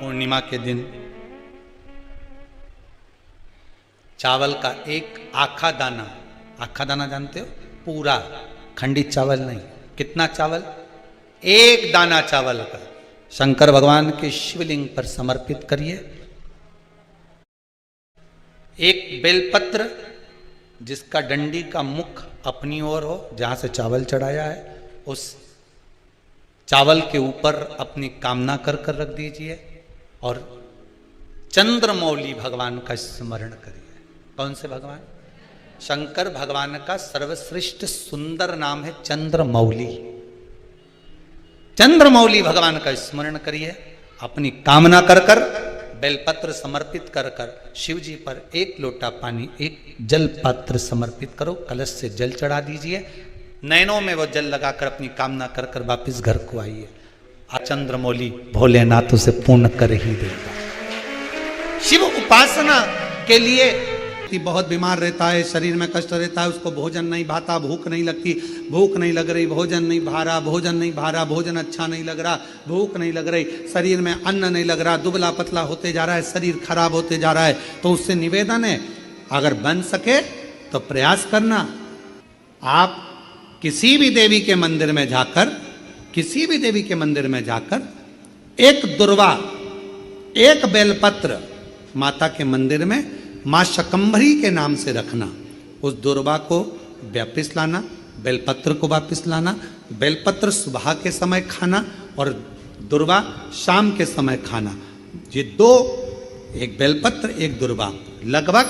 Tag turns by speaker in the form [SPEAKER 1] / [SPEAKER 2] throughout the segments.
[SPEAKER 1] पूर्णिमा के दिन चावल का एक आखा दाना जानते हो, पूरा खंडित चावल नहीं, कितना चावल, एक दाना चावल का शंकर भगवान के शिवलिंग पर समर्पित करिए। एक बेलपत्र जिसका डंडी का मुख अपनी ओर हो, जहां से चावल चढ़ाया है, उस चावल के ऊपर अपनी कामना कर कर रख दीजिए और चंद्रमौली भगवान का स्मरण करिए। कौन से भगवान? शंकर भगवान का सर्वश्रेष्ठ सुंदर नाम है चंद्रमौली। चंद्रमौली भगवान का स्मरण करिए, अपनी कामना कर कर बेलपत्र समर्पित कर कर शिव जी पर एक लोटा पानी, एक जल पात्र समर्पित करो, कलश से जल चढ़ा दीजिए, नैनों में वो जल लगाकर अपनी कामना कर कर वापिस घर को आइए। चंद्रमौली भोलेनाथ उसे पूर्ण कर ही देगा। शिव उपासना के लिए बहुत बीमार रहता है, शरीर में कष्ट रहता है, उसको भोजन नहीं भाता, भूख नहीं लगती, भूख नहीं लग रही, भोजन नहीं भा रहा, भोजन नहीं भा रहा, भोजन अच्छा नहीं लग रहा, भूख नहीं लग रही, शरीर में अन्न नहीं लग रहा, दुबला पतला होते जा रहा है, शरीर खराब होते जा रहा है, तो उससे निवेदन है, अगर बन सके तो प्रयास करना। आप किसी भी देवी के मंदिर में जाकर, किसी भी देवी के मंदिर में जाकर एक दुर्वा, एक बेलपत्र माता के मंदिर में मां शकंभरी के नाम से रखना। उस दुर्वा को वापिस लाना, बेलपत्र को वापिस लाना। बेलपत्र सुबह के समय खाना और दुर्वा शाम के समय खाना। ये दो, एक बेलपत्र एक दुर्वा, लगभग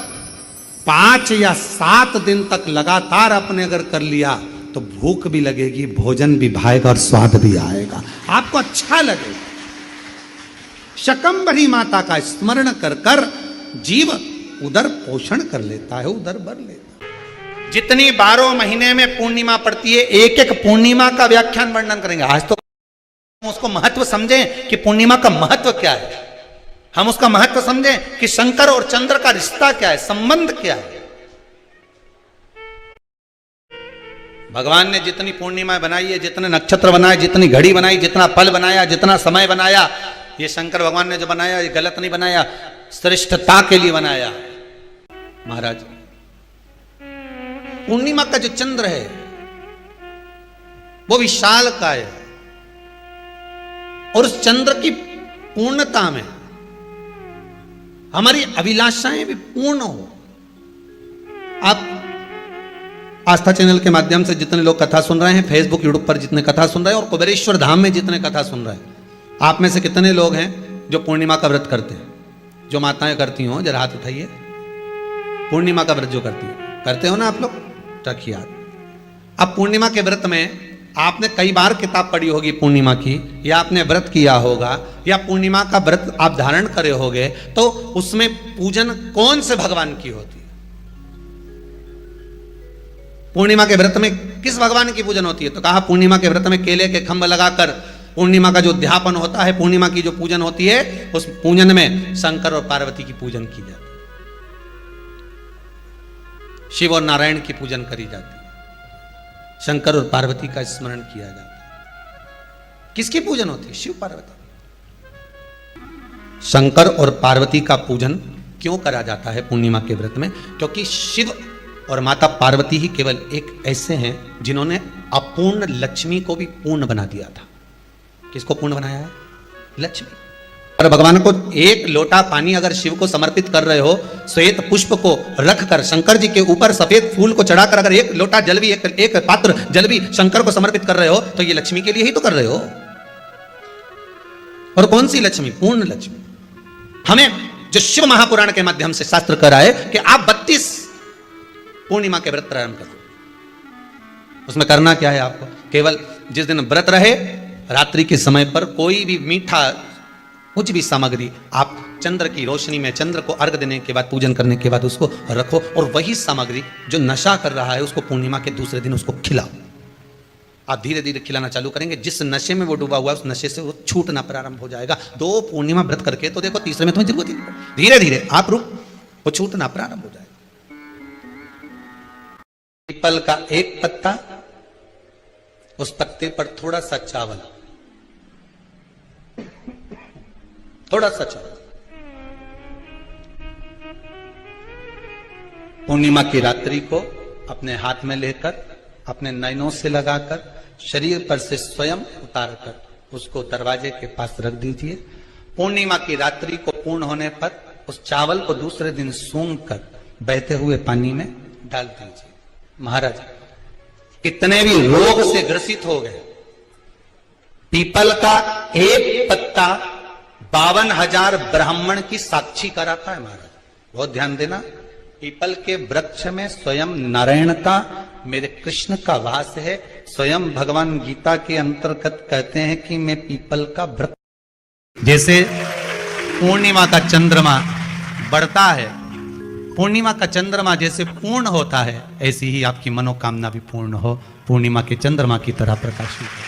[SPEAKER 1] 5 या 7 दिन तक लगातार आपने अगर कर लिया तो भूख भी लगेगी, भोजन भी भाएगा और स्वाद भी आएगा, आपको अच्छा लगेगा। शकंभरी माता का स्मरण कर कर जीव उदर पोषण कर लेता है, उदर भर लेता है। जितनी 12 महीने में पूर्णिमा पड़ती है, एक एक पूर्णिमा का व्याख्यान वर्णन करेंगे। आज तो उसको महत्व समझें कि पूर्णिमा का महत्व क्या है, हम उसका महत्व समझें कि शंकर और चंद्र का रिश्ता क्या है, संबंध क्या है। भगवान ने जितनी पूर्णिमा बनाई है, जितने नक्षत्र बनाए, जितनी घड़ी बनाई, जितना पल बनाया, जितना समय बनाया, ये शंकर भगवान ने जो बनाया ये गलत नहीं बनाया, श्रेष्ठता के लिए बनाया। महाराज, पूर्णिमा का जो चंद्र है वो विशाल का है और उस चंद्र की पूर्णता में हमारी अभिलाषाएं भी पूर्ण हो। आप आस्था चैनल के माध्यम से जितने लोग कथा सुन रहे हैं, फेसबुक यूट्यूब पर जितने कथा सुन रहे हैं और कुबेरेश्वर धाम में जितने कथा सुन रहे हैं, आप में से कितने लोग हैं जो पूर्णिमा का व्रत करते हैं? जो माताएं करती हो जरा हाथ उठाइए। पूर्णिमा का व्रत जो करते हो ना आप लोग, रखिए हाथ। अब पूर्णिमा के व्रत में आपने कई बार किताब पढ़ी होगी पूर्णिमा की, या आपने व्रत किया होगा, या पूर्णिमा का व्रत आप धारण करे होगे, तो उसमें पूजन कौन से भगवान की होती है? पूर्णिमा के व्रत में किस भगवान की पूजन होती है? तो कहा पूर्णिमा के व्रत में केले के खंभ लगाकर पूर्णिमा का जो अध्यापन होता है, पूर्णिमा की जो पूजन होती है, उस पूजन में शंकर और पार्वती की पूजन की जाती है, शिव और नारायण की पूजन करी जाती है, शंकर और पार्वती का स्मरण किया जाता है। किसकी पूजन होती है? शिव पार्वती। शंकर और पार्वती का पूजन क्यों करा जाता है पूर्णिमा के व्रत में? क्योंकि शिव और माता पार्वती ही केवल एक ऐसे हैं जिन्होंने अपूर्ण लक्ष्मी को भी पूर्ण बना दिया था। किसको पूर्ण बनाया है? लक्ष्मी। और भगवान को एक लोटा पानी अगर शिव को समर्पित कर रहे हो, श्वेत पुष्प को रखकर शंकर जी के ऊपर सफेद फूल को चढ़ाकर अगर एक लोटा जल भी, एक पात्र जल भी शंकर को समर्पित कर रहे हो, तो ये लक्ष्मी के लिए ही तो कर रहे हो। और कौन सी लक्ष्मी? पूर्ण लक्ष्मी। हमें जो शिव महापुराण के माध्यम से शास्त्र कर रहा है कि आप 32 पूर्णिमा के व्रत प्रारंभ करो। उसमें करना क्या है आपको? केवल जिस दिन व्रत रहे, रात्रि के समय पर कोई भी मीठा, कुछ भी सामग्री आप चंद्र की रोशनी में, चंद्र को अर्घ देने के बाद, पूजन करने के बाद उसको रखो, और वही सामग्री जो नशा कर रहा है उसको पूर्णिमा के दूसरे दिन उसको खिलाओ। आप धीरे धीरे खिलाना चालू करेंगे, जिस नशे में वो डूबा हुआ है उस नशे से वो छूटना प्रारंभ हो जाएगा। 2 पूर्णिमा व्रत करके तो देखो, तीसरे में तुम्हें जरूरत ही नहीं, धीरे धीरे आप रुक, वो छूटना प्रारंभ हो जाएगा। पीपल का एक पत्ता, उस पत्ते पर थोड़ा सा चावल, थोड़ा सा चलो। पूर्णिमा की रात्रि को अपने हाथ में लेकर, अपने नयनों से लगाकर, शरीर पर से स्वयं उतारकर उसको दरवाजे के पास रख दीजिए। पूर्णिमा की रात्रि को पूर्ण होने पर उस चावल को दूसरे दिन सूंघ कर बहते हुए पानी में डाल दीजिए। महाराज, कितने भी रोग से ग्रसित हो गए, पीपल का एक पत्ता 52,000 ब्राह्मण की साक्षी कराता है। महाराज बहुत ध्यान देना, पीपल के वृक्ष में स्वयं नारायण का, मेरे कृष्ण का वास है। स्वयं भगवान गीता के अंतर्गत कहते हैं कि मैं पीपल का वृक्ष। जैसे पूर्णिमा का चंद्रमा बढ़ता है, पूर्णिमा का चंद्रमा जैसे पूर्ण होता है, ऐसी ही आपकी मनोकामना भी पूर्ण हो, पूर्णिमा के चंद्रमा की तरह प्रकाशित हो।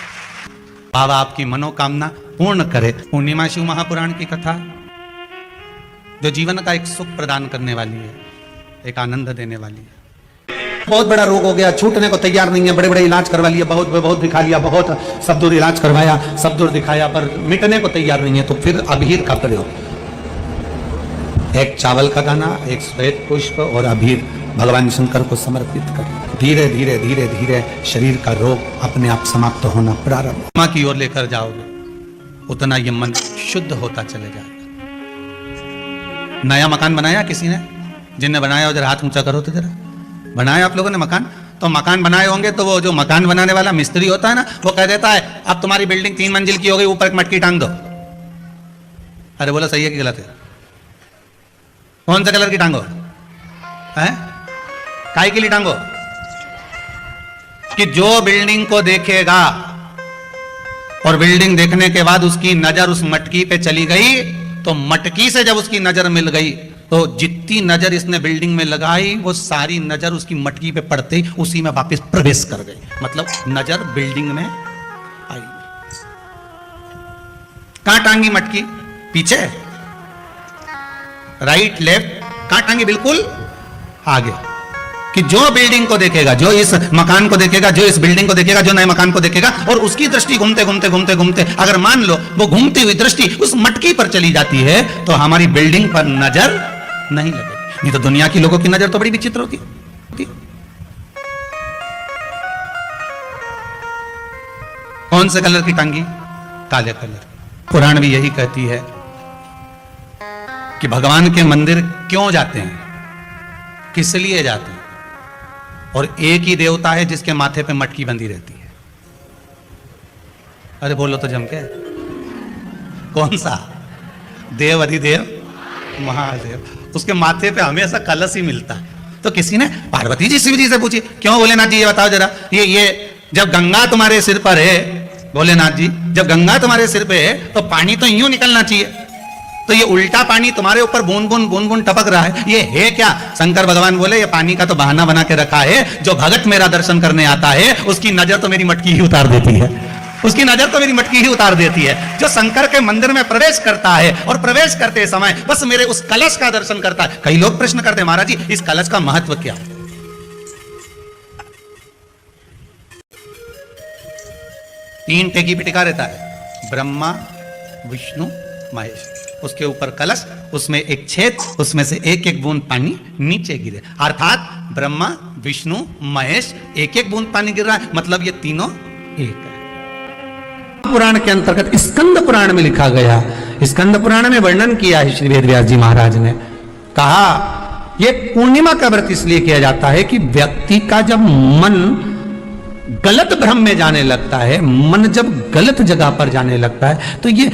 [SPEAKER 1] बाबा आपकी मनोकामना पूर्ण करे। पूर्णिमा शिव महापुराण की कथा जो जीवन का एक सुख प्रदान करने वाली है, एक आनंद देने वाली है। बहुत बड़ा रोग हो गया, छूटने को तैयार नहीं है, बड़े बड़े इलाज करवा लिया, बहुत दिखा लिया, बहुत सब दूर इलाज करवाया, सब दूर दिखाया, पर मिटने को तैयार नहीं है, तो फिर अबीर का प्रयोग, एक चावल का दाना, एक श्वेत पुष्प और अबीर भगवान शंकर को समर्पित कर धीरे धीरे धीरे धीरे शरीर का रोग अपने आप समाप्त होना प्रारंभ। मां की ओर लेकर जाओगे उतना ये मन शुद्ध होता चले जाएगा। नया मकान बनाया किसी ने? जिनने बनाया हो जरा हाथ ऊंचा करो तो जरा। बनाया आप लोगों ने मकान? तो मकान बनाए होंगे तो वो जो मकान बनाने वाला मिस्त्री होता है ना, वो कह देता है अब तुम्हारी बिल्डिंग 3 मंजिल की हो गई, ऊपर एक मटकी टांग दो। अरे बोला सही है कि गलत है? कौन सा कलर की टांगो है? काय के लिए टांगो? कि जो बिल्डिंग को देखेगा और बिल्डिंग देखने के बाद उसकी नजर उस मटकी पे चली गई, तो मटकी से जब उसकी नजर मिल गई तो जितनी नजर इसने बिल्डिंग में लगाई वो सारी नजर उसकी मटकी पे पड़ते ही उसी में वापस प्रवेश कर गई। मतलब नजर बिल्डिंग में आई। कहां टांगी मटकी? पीछे, राइट लेफ्ट, कहां टांगी? बिल्कुल आगे। कि जो बिल्डिंग को देखेगा, जो इस मकान को देखेगा, जो इस बिल्डिंग को देखेगा, जो नए मकान को देखेगा, और उसकी दृष्टि घूमते घूमते घूमते घूमते अगर मान लो वो घूमती हुई दृष्टि उस मटकी पर चली जाती है, तो हमारी बिल्डिंग पर नजर नहीं लगेगी। नहीं तो दुनिया की लोगों की नजर तो बड़ी विचित्र होती है। कौन से कलर की टांगी? काले कलर। पुराण भी यही कहती है कि भगवान के मंदिर क्यों जाते हैं, किस लिए जाते हैं, और एक ही देवता है जिसके माथे पे मटकी बंधी रहती है। अरे बोलो तो जम के, कौन सा? देव अधिदेव महादेव, उसके माथे पे हमेशा कलश ही मिलता है। तो किसी ने पार्वती जी शिव जी से पूछी, क्यों भोलेनाथ जी ये बताओ जरा, ये जब गंगा तुम्हारे सिर पर है, भोलेनाथ जी जब गंगा तुम्हारे सिर पे है तो पानी तो यूं निकलना चाहिए, तो ये उल्टा पानी तुम्हारे ऊपर बूंद बूंद टपक रहा है, ये है क्या? शंकर भगवान बोले ये पानी का तो बहाना बना के रखा है, जो भगत मेरा दर्शन करने आता है उसकी नजर तो मेरी मटकी ही उतार देती है, उसकी नजर तो मेरी मटकी ही उतार देती है। जो शंकर के मंदिर में प्रवेश करता है और प्रवेश करते समय बस मेरे उस कलश का दर्शन करता है। कई लोग प्रश्न करते हैं, महाराज जी इस कलश का महत्व क्या है? 3 टेकी पिटिका रहता है, ब्रह्मा विष्णु महेश, उसके ऊपर कलश, उसमें एक छेद, उसमें से एक एक बूंद पानी नीचे गिरे, अर्थात ब्रह्मा विष्णु महेश एक एक बूंद पानी गिर रहा है, मतलब ये तीनों एक है। पुराण के अंतर्गत स्कंद पुराण में लिखा गया, स्कंद पुराण में वर्णन किया है श्री वेदव्यास जी महाराज ने, कहा ये पूर्णिमा का व्रत इसलिए किया जाता है कि व्यक्ति का जब मन गलत भ्रम में जाने लगता है, मन जब गलत जगह पर जाने लगता है, तो ये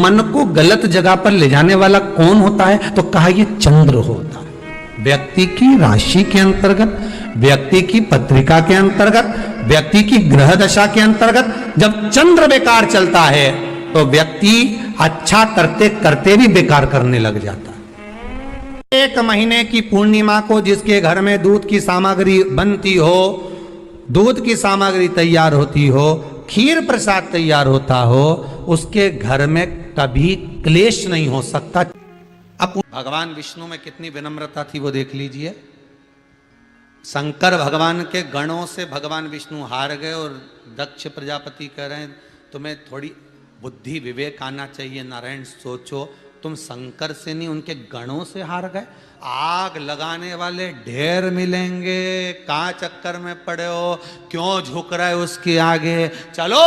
[SPEAKER 1] मन को गलत जगह पर ले जाने वाला कौन होता है? तो कहा ये चंद्र होता है। व्यक्ति की राशि के अंतर्गत, व्यक्ति की पत्रिका के अंतर्गत, व्यक्ति की ग्रह दशा के अंतर्गत जब चंद्र बेकार चलता है तो व्यक्ति अच्छा करते करते भी बेकार करने लग जाता है। 1 महीने की पूर्णिमा को जिसके घर में दूध की सामग्री बनती हो, दूध की सामग्री तैयार होती हो, खीर प्रसाद तैयार होता हो, उसके घर में कभी क्लेश नहीं हो सकता। अब भगवान विष्णु में कितनी विनम्रता थी वो देख लीजिए। शंकर भगवान के गणों से भगवान विष्णु हार गए और दक्ष प्रजापति कह रहे हैं तुम्हें थोड़ी बुद्धि विवेक आना चाहिए, नारायण सोचो, तुम शंकर से नहीं उनके गणों से हार गए। आग लगाने वाले ढेर मिलेंगे, कहाँ चक्कर में पड़े हो, क्यों झुक रहे उसके आगे, चलो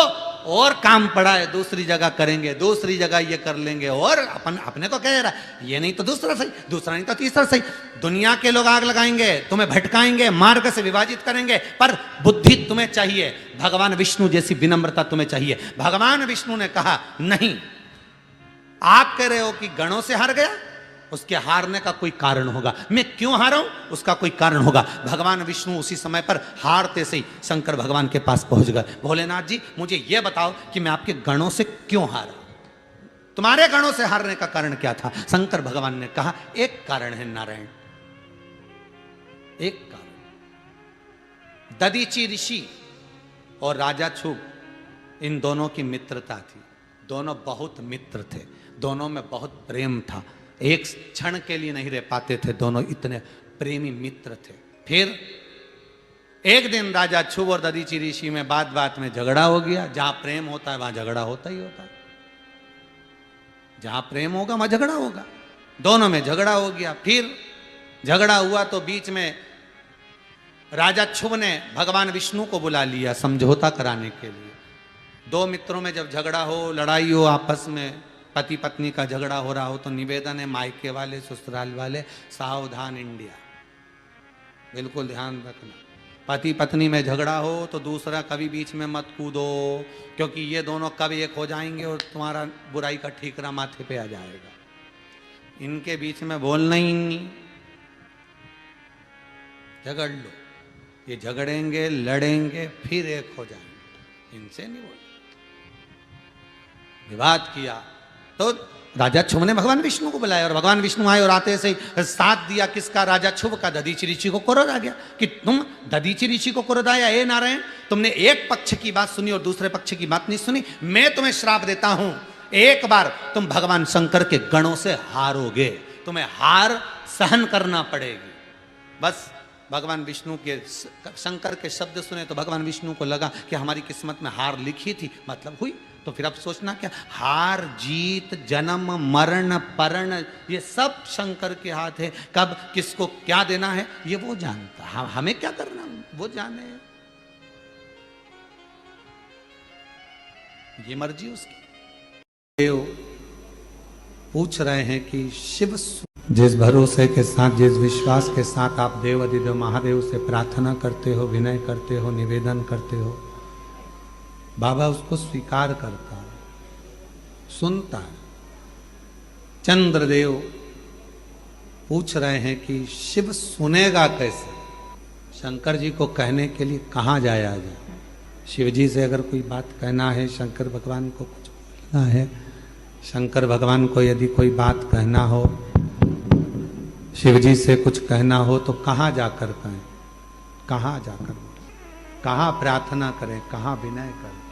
[SPEAKER 1] और काम पड़ा है दूसरी जगह करेंगे, दूसरी जगह ये कर लेंगे, और अपने को कह रहा है ये नहीं तो दूसरा सही, दूसरा नहीं तो तीसरा सही। दुनिया के लोग आग लगाएंगे, तुम्हें भटकाएंगे, मार्ग से विभाजित करेंगे, पर बुद्धि तुम्हें चाहिए, भगवान विष्णु जैसी विनम्रता तुम्हें चाहिए। भगवान विष्णु ने कहा नहीं, आप कह रहे हो कि गणों से हार गया, उसके हारने का कोई कारण होगा, मैं क्यों हारा हूं उसका कोई कारण होगा। भगवान विष्णु उसी समय पर हारते से ही शंकर भगवान के पास पहुंच गए। भोलेनाथ जी मुझे यह बताओ कि मैं आपके गणों से क्यों हारा, तुम्हारे गणों से हारने का कारण क्या था। शंकर भगवान ने कहा एक कारण है नारायण, एक कारण। दधीची ऋषि और राजा छुब इन दोनों की मित्रता थी, दोनों बहुत मित्र थे, दोनों में बहुत प्रेम था, एक क्षण के लिए नहीं रह पाते थे, दोनों इतने प्रेमी मित्र थे। फिर एक दिन राजा छुब और दधीची ऋषि में बात बात में झगड़ा हो गया। जहां प्रेम होता है वहां झगड़ा होता ही होता है, जहां प्रेम होगा वहां झगड़ा होगा, दोनों में झगड़ा हो गया। फिर झगड़ा हुआ तो बीच में राजा छुब ने भगवान विष्णु को बुला लिया समझौता कराने के लिए। दो मित्रों में जब झगड़ा हो, लड़ाई हो, आपस में पति पत्नी का झगड़ा हो रहा हो, तो निवेदन है मायके वाले ससुराल वाले सावधान इंडिया, बिल्कुल ध्यान रखना। पति पत्नी में झगड़ा हो तो दूसरा कभी बीच में मत कूदो, क्योंकि ये दोनों कब एक हो जाएंगे और तुम्हारा बुराई का ठीकरा माथे पे आ जाएगा। इनके बीच में बोलना ही नहीं, झगड़ लो, ये झगड़ेंगे लड़ेंगे फिर एक हो जाएंगे, इनसे नहीं बोल। विवाद किया तो राजा छुब ने भगवान विष्णु को बुलाया और भगवान विष्णु आए और आते से साथ दिया किसका, राजा छुब का। दधीची ऋषि को क्रोध आ गया कि तुम दधीची ऋषि को क्रोध आया, हे नारायण तुमने एक पक्ष की बात सुनी और दूसरे पक्ष की बात नहीं सुनी, मैं तुम्हें श्राप देता हूं, एक बार तुम भगवान शंकर के गणों से हारोगे, तुम्हें हार सहन करना पड़ेगी। बस भगवान विष्णु के शंकर के शब्द सुने तो भगवान विष्णु को लगा कि हमारी किस्मत में हार लिखी थी, मतलब हुई। तो फिर अब सोचना क्या, हार जीत जन्म मरण परण ये सब शंकर के हाथ है, कब किसको क्या देना है ये वो जानता, हमें क्या करना वो जाने, ये मर्जी उसकी। देव पूछ रहे हैं कि शिव जिस भरोसे के साथ, जिस विश्वास के साथ आप देव अधिदेव महादेव से प्रार्थना करते हो, विनय करते हो, निवेदन करते हो, बाबा उसको स्वीकार करता है, सुनता है। चंद्रदेव पूछ रहे हैं कि शिव सुनेगा कैसे, शंकर जी को कहने के लिए कहाँ जाया जाए। शिव जी से अगर कोई बात कहना है, शंकर भगवान को कुछ बोलना है, शंकर भगवान को यदि कोई बात कहना हो, शिव जी से कुछ कहना हो तो कहाँ जाकर कहें, कहाँ जाकर बोलें, कहाँ प्रार्थना करें, कहाँ विनय करें।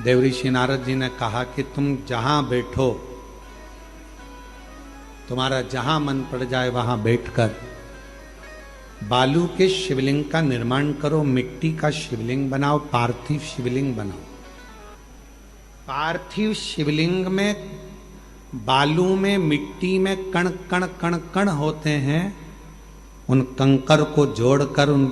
[SPEAKER 1] देव ऋषि नारद जी ने कहा कि तुम जहां बैठो, तुम्हारा जहां मन पड़ जाए वहां बैठकर बालू के शिवलिंग का निर्माण करो, मिट्टी का शिवलिंग बनाओ, पार्थिव शिवलिंग बनाओ। पार्थिव शिवलिंग में बालू में मिट्टी में कण कण कण कण होते हैं, उन कंकर को जोड़कर, उन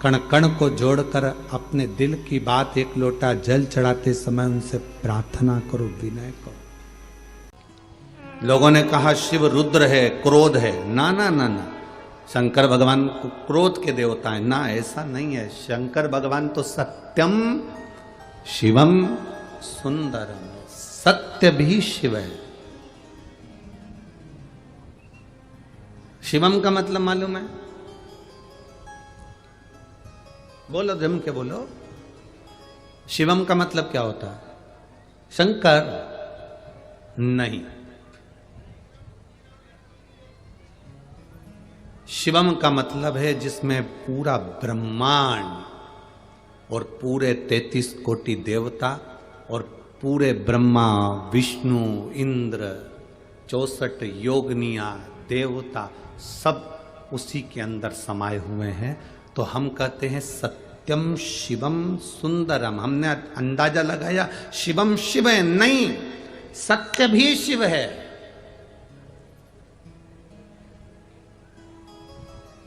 [SPEAKER 1] कण कण को जोड़कर अपने दिल की बात एक लोटा जल चढ़ाते समय उनसे प्रार्थना करो, विनय करो। लोगों ने कहा शिव रुद्र है, क्रोध है, ना ना ना ना, शंकर भगवान को क्रोध के देवता है ना, ऐसा नहीं है। शंकर भगवान तो सत्यम शिवम सुंदरम, सत्य भी शिव है। शिवम का मतलब मालूम है, बोलो जम के बोलो, शिवम का मतलब क्या होता है? शंकर नहीं, शिवम का मतलब है जिसमें पूरा ब्रह्मांड और पूरे 33 कोटि देवता और पूरे ब्रह्मा विष्णु इंद्र 64 योगनिया देवता सब उसी के अंदर समाये हुए हैं। तो हम कहते हैं सत्यम शिवम सुंदरम। हमने अंदाजा लगाया शिवम शिव है, नहीं, सत्य भी शिव है।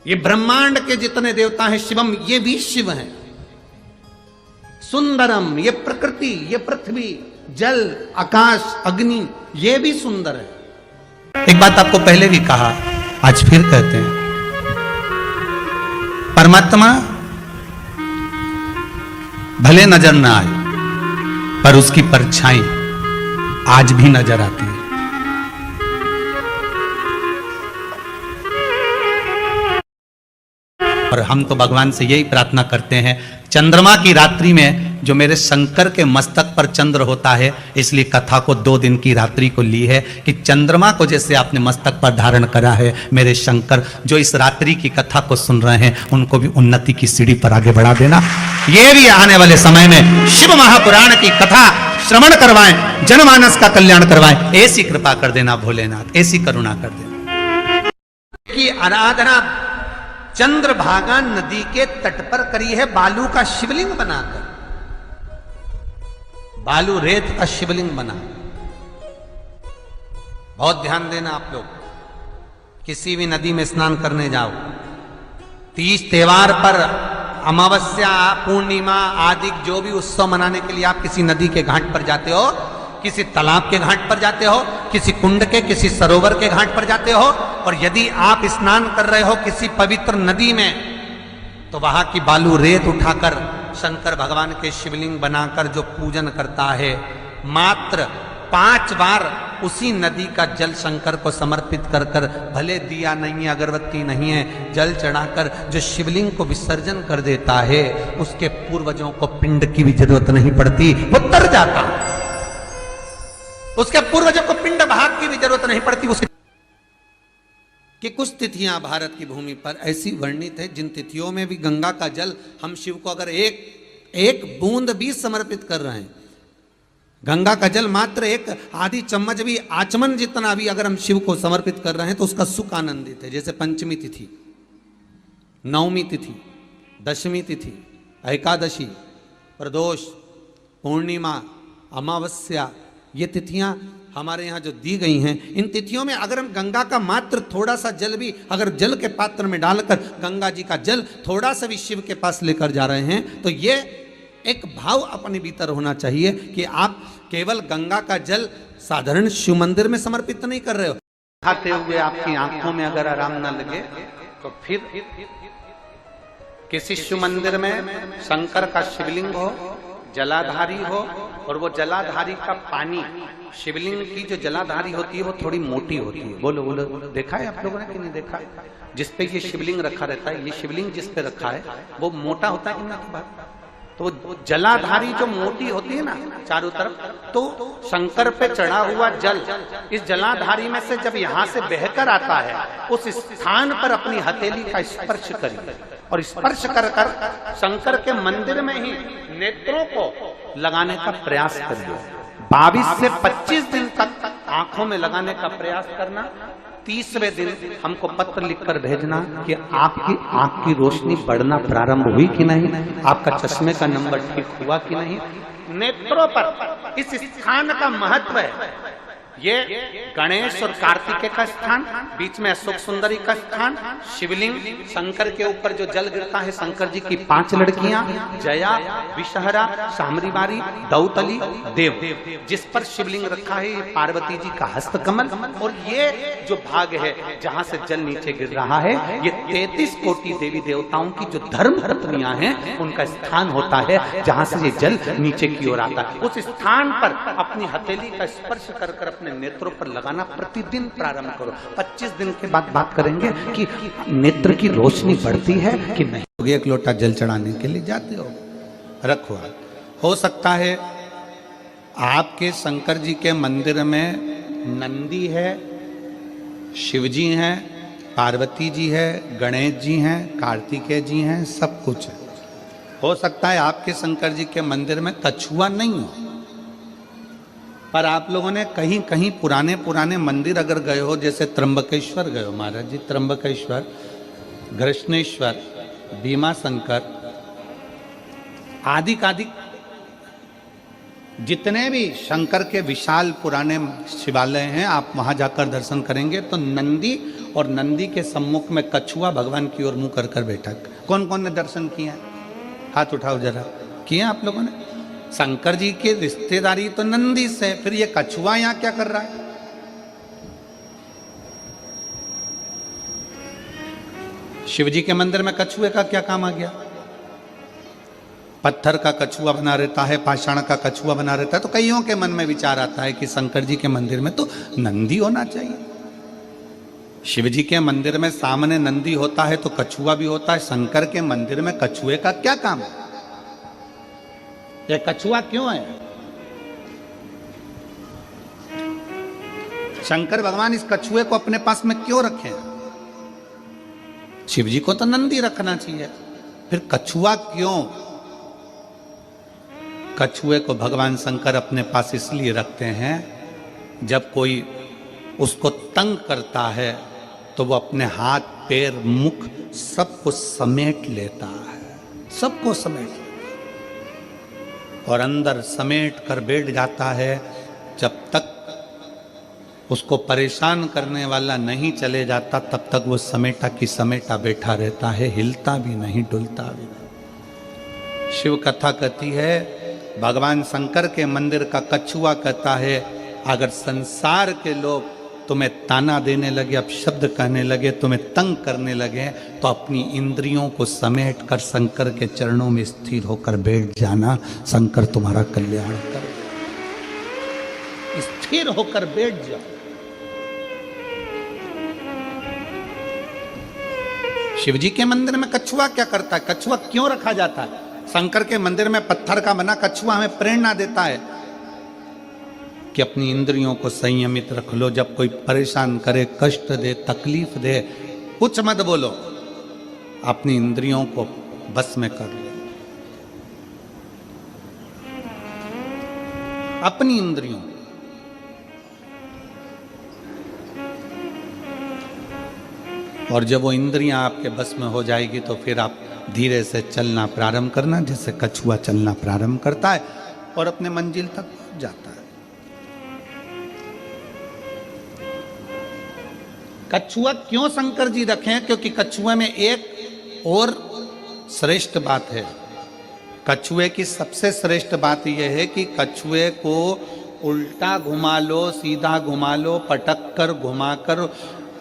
[SPEAKER 1] ये ब्रह्मांड के जितने देवता हैं शिवम, ये भी शिव हैं। सुंदरम, ये प्रकृति, ये पृथ्वी, जल, आकाश, अग्नि, ये भी सुंदर है। एक बात आपको पहले भी कहा, आज फिर कहते हैं, परमात्मा भले नजर ना आए पर उसकी परछाई आज भी नजर आती है। और हम तो भगवान से यही प्रार्थना करते हैं, चंद्रमा की रात्रि में जो मेरे शंकर के मस्तक पर चंद्र होता है, इसलिए कथा को 2 दिन की रात्रि को ली है कि चंद्रमा को जैसे आपने मस्तक पर धारण करा है, मेरे शंकर जो इस रात्रि की कथा को सुन रहे हैं उनको भी उन्नति की सीढ़ी पर आगे बढ़ा देना। ये भी आने वाले समय में शिव महापुराण की कथा श्रवण करवाएं, जनमानस का कल्याण करवाएं, ऐसी कृपा कर देना भोलेनाथ, ऐसी करुणा कर देना। की आराधना चंद्रभागा नदी के तट पर करी है, बालू का शिवलिंग बनाकर, बालू रेत का शिवलिंग बना। बहुत ध्यान देना आप लोग, किसी भी नदी में स्नान करने जाओ, तीज त्योहार पर, अमावस्या, पूर्णिमा आदि जो भी उत्सव मनाने के लिए आप किसी नदी के घाट पर जाते हो, किसी तालाब के घाट पर जाते हो, किसी कुंड के, किसी सरोवर के घाट पर जाते हो, और यदि आप स्नान कर रहे हो किसी पवित्र नदी में, तो वहां की बालू रेत उठाकर शंकर भगवान के शिवलिंग बनाकर जो पूजन करता है, मात्र 5 बार उसी नदी का जल शंकर को समर्पित कर कर, भले दिया नहीं है, अगरबत्ती नहीं है, जल चढ़ाकर जो शिवलिंग को विसर्जन कर देता है, उसके पूर्वजों को पिंड की भी जरूरत नहीं पड़ती, वो तर जाता। उसके पूर्वजों को पिंड भाग की भी जरूरत नहीं पड़ती। उसके कि कुछ तिथियां भारत की भूमि पर ऐसी वर्णित है जिन तिथियों में भी गंगा का जल हम शिव को अगर एक बूंद भी समर्पित कर रहे हैं, गंगा का जल मात्र एक आधी चम्मच भी, आचमन जितना भी अगर हम शिव को समर्पित कर रहे हैं तो उसका सुख आनंदित है। जैसे पंचमी तिथि, नवमी तिथि, दशमी तिथि, एकादशी, प्रदोष, पूर्णिमा, अमावस्या, ये तिथियां हमारे यहाँ जो दी गई हैं, इन तिथियों में अगर हम गंगा का मात्र थोड़ा सा जल भी अगर जल के पात्र में डालकर गंगा जी का जल थोड़ा सा भी शिव के पास लेकर जा रहे हैं, तो ये एक भाव अपने भीतर होना चाहिए कि आप केवल गंगा का जल साधारण शिव मंदिर में समर्पित नहीं कर रहे हो। खाते हुए आपकी आंखों में अगर आराम न लगे तो फिर किसी शिव मंदिर में शंकर का शिवलिंग हो, जलाधारी हो, और वो जलाधारी का पानी, शिवलिंग की जो जलाधारी होती है वो थोड़ी मोटी होती है। बोलो बोलो, देखा है आप लोगों ने कि नहीं देखा? जिस पे ये शिवलिंग रखा रहता है, ये शिवलिंग जिस पे रखा है वो मोटा होता है कि नहीं? तो जलाधारी जो मोटी होती है ना चारों तरफ, तो शंकर पे चढ़ा हुआ जल इस जलाधारी में से जब यहाँ से बहकर आता है, उस स्थान पर अपनी हथेली का स्पर्श करिए और स्पर्श कर कर शंकर के मंदिर में ही नेत्रों को लगाने का प्रयास करिए। 22 से 25 दिन तक आंखों में लगाने का प्रयास करना। 30वें दिन हमको पत्र लिखकर भेजना कि आपकी आंख की रोशनी बढ़ना प्रारंभ हुई कि नहीं, आपका चश्मे का नंबर ठीक हुआ कि नहीं। नेत्रों पर इस स्थान का महत्व है। ये गणेश और कार्तिकेय का स्थान, बीच में अशोक सुंदरी का स्थान, शिवलिंग, शंकर के ऊपर जो जल गिरता है, शंकर जी की 5 लड़कियां, जया, विषहरा, सामरीबारी, दौतली, देव, जिस पर शिवलिंग रखा है, ये पार्वती जी का हस्त कमल, और ये जो भाग है जहां से जल नीचे गिर रहा है, ये 33 कोटि देवी देवताओं की जो धर्म पत्नियां हैं उनका स्थान होता है, जहां से ये जल नीचे की ओर आता है। उस स्थान पर अपनी हथेली का स्पर्श कर कर अपने नेत्रों पर लगाना प्रतिदिन प्रारंभ करो। 25 दिन के बाद बात करेंगे कि नेत्र की रोशनी बढ़ती है कि नहीं। एक लोटा जल चढ़ाने के लिए जाते हो, रखो। हो सकता है आपके शंकर जी के मंदिर में नंदी है, शिवजी हैं, पार्वती जी है, गणेश जी हैं, कार्तिकेय जी हैं, सब कुछ है। हो सकता है आपके शंकर जी के मंदिर में कछुआ नहीं हो, पर आप लोगों ने कहीं कहीं पुराने मंदिर अगर गए हो, जैसे त्र्यंबकेश्वर गए हो महाराज जी, त्र्यंबकेश्वर, घृष्णेश्वर, भीमा शंकर, आदि जितने भी शंकर के विशाल पुराने शिवालय हैं, आप वहां जाकर दर्शन करेंगे तो नंदी और नंदी के सम्मुख में कछुआ भगवान की ओर मुंह कर कर बैठा। कौन कौन ने दर्शन किए हैं? हाथ उठाओ जरा। किए आप लोगों ने? शंकर जी की रिश्तेदारी तो नंदी से, फिर ये कछुआ यहां क्या कर रहा है? शिव जी के मंदिर में कछुए का क्या काम आ गया? पत्थर का कछुआ बना रहता है, पाषाण का कछुआ बना रहता है, तो कईयों के मन में विचार आता है कि शंकर जी के मंदिर में तो नंदी होना चाहिए। शिव जी के मंदिर में सामने नंदी होता है तो कछुआ भी होता है, शंकर के मंदिर में कछुए का क्या काम है? ये कछुआ क्यों है? शंकर भगवान इस कछुए को अपने पास में क्यों रखे? शिव जी को तो नंदी रखना चाहिए, फिर कछुआ क्यों? कछुए को भगवान शंकर अपने पास इसलिए रखते हैं, जब कोई उसको तंग करता है तो वो अपने हाथ पैर मुख सबको समेट लेता है, सबको समेट और अंदर समेट कर बैठ जाता है। जब तक उसको परेशान करने वाला नहीं चले जाता तब तक वो समेटा की समेटा बैठा रहता है, हिलता भी नहीं, डुलता भी नहीं। शिव कथा कहती है, भगवान शंकर के मंदिर का कछुआ कहता है, अगर संसार के लोग तुम्हें ताना देने लगे, अपशब्द कहने लगे, तुम्हें तंग करने लगे, तो अपनी इंद्रियों को समेट कर शंकर के चरणों में स्थिर होकर बैठ जाना, शंकर तुम्हारा कल्याण कर। स्थिर होकर बैठ जाओ। शिव जी के मंदिर में कछुआ क्या करता है? कछुआ क्यों रखा जाता है? शंकर के मंदिर में पत्थर का बना कछुआ हमें प्रेरणा देता है कि अपनी इंद्रियों को संयमित रख लो। जब कोई परेशान करे, कष्ट दे, तकलीफ दे, कुछ मत बोलो, अपनी इंद्रियों को बस में कर लो। अपनी इंद्रियों, और जब वो इंद्रियां आपके बस में हो जाएगी तो फिर आप धीरे से चलना प्रारंभ करना, जैसे कछुआ चलना प्रारंभ करता है और अपने मंजिल तक पहुंच जाता है। कछुआ क्यों शंकर जी रखे? क्योंकि कछुए में एक और श्रेष्ठ बात है। कछुए की सबसे श्रेष्ठ बात यह है कि कछुए को उल्टा घुमा लो, सीधा घुमा लो, पटक कर, घुमाकर,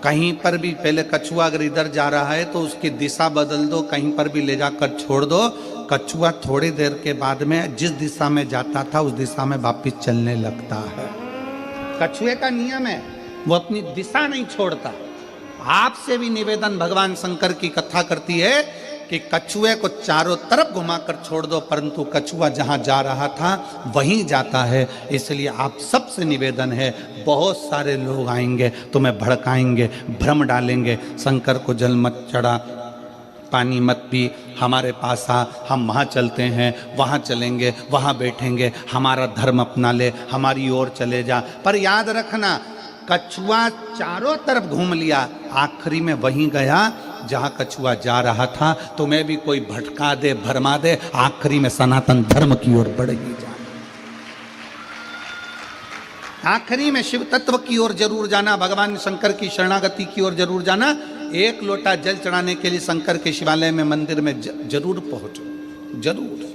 [SPEAKER 1] कहीं पर भी, पहले कछुआ अगर इधर जा रहा है तो उसकी दिशा बदल दो, कहीं पर भी ले जाकर छोड़ दो, कछुआ थोड़ी देर के बाद में जिस दिशा में जाता था उस दिशा में वापिस चलने लगता है। कछुए का नियम है, वो अपनी दिशा नहीं छोड़ता। आपसे भी निवेदन भगवान शंकर की कथा करती है कि कछुए को चारों तरफ घुमाकर छोड़ दो, परंतु कछुआ जहां जा रहा था वहीं जाता है। इसलिए आप सबसे निवेदन है, बहुत सारे लोग आएंगे, तुम्हें भड़काएंगे, भ्रम डालेंगे, शंकर को जल मत चढ़ा, पानी मत पी, हमारे पास आ, हम वहाँ चलते हैं, वहाँ चलेंगे, वहाँ बैठेंगे, हमारा धर्म अपना ले, हमारी ओर चले जा। पर याद रखना, कछुआ चारों तरफ घूम लिया, आखिरी में वहीं गया जहां कछुआ जा रहा था। तुम्हें भी कोई भटका दे, भरमा दे, आखिरी में सनातन धर्म की ओर बढ़ ही जाना। आखिरी में शिव तत्व की ओर जरूर जाना, भगवान शंकर की शरणागति की ओर जरूर जाना। एक लोटा जल चढ़ाने के लिए शंकर के शिवालय में, मंदिर में जरूर पहुंचो, जरूर।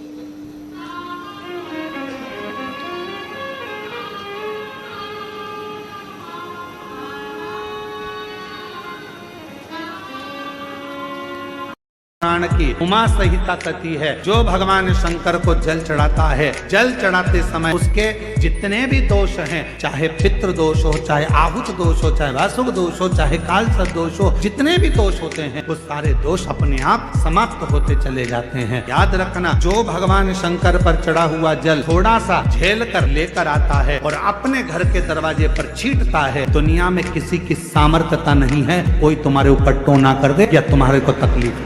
[SPEAKER 1] पुराण की उमा संहिता कहती है, जो भगवान शंकर को जल चढ़ाता है, जल चढ़ाते समय उसके जितने भी दोष हैं, चाहे पितृ दोष हो, चाहे आहुत दोष हो, चाहे वासुक दोष हो, चाहे कालसर्प दोष हो, जितने भी दोष होते हैं वो सारे दोष अपने आप समाप्त होते चले जाते हैं। याद रखना, जो भगवान शंकर पर चढ़ा हुआ जल थोड़ा सा झेल कर लेकर आता है और अपने घर के दरवाजे पर छींटता है, दुनिया में किसी की सामर्थ्यता नहीं है कोई तुम्हारे ऊपर टोना कर दे या तुम्हारे को तकलीफ।